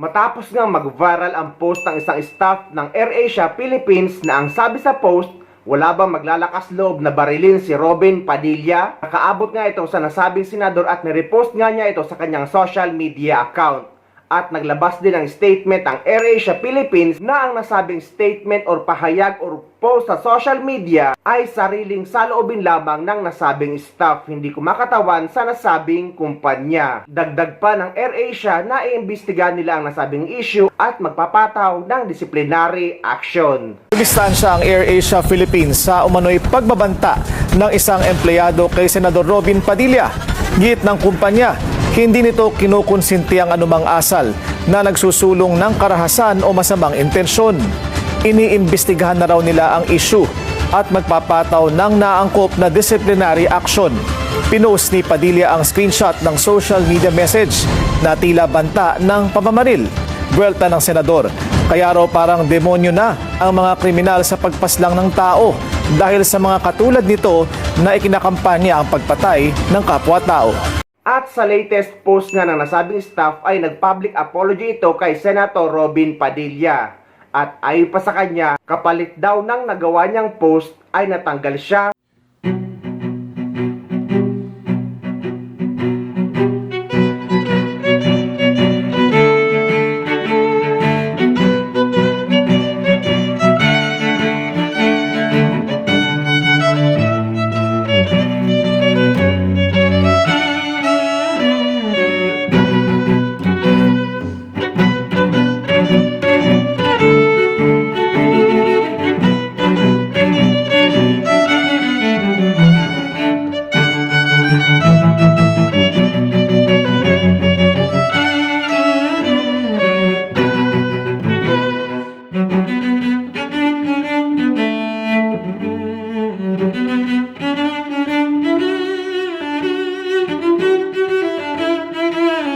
Matapos nga mag-viral ang post ng isang staff ng AirAsia Philippines na ang sabi sa post, wala bang maglalakas loob na barilin si Robin Padilla? Nakaabot nga ito sa nasabing senador at nirepost nga niya ito sa kanyang social media account. At naglabas din ng statement ang AirAsia Philippines na ang nasabing statement or pahayag or post sa social media ay sariling saloobin lamang ng nasabing staff, hindi kumakatawan sa nasabing kumpanya. Dagdag pa ng AirAsia na iimbestigahan nila ang nasabing issue at magpapataw ng disciplinary action. Distansya ang AirAsia Philippines sa umano'y pagbabanta ng isang empleyado kay Senador Robin Padilla. Git ng kumpanya, hindi nito kinukonsinti ang anumang asal na nagsusulong ng karahasan o masamang intensyon. Iniimbestigahan na raw nila ang issue at magpapataw ng naangkop na disciplinary action. Pinost ni Padilla ang screenshot ng social media message na tila banta ng pamamaril. Buwelta ng senador, kaya raw parang demonyo na ang mga kriminal sa pagpaslang ng tao dahil sa mga katulad nito na ikinakampanya ang pagpatay ng kapwa-tao. At sa latest post nga ng nasabing staff ay nag-public apology ito kay Senator Robin Padilla. At ayon pa sa kanya, kapalit daw ng nagawa niyang post ay natanggal siya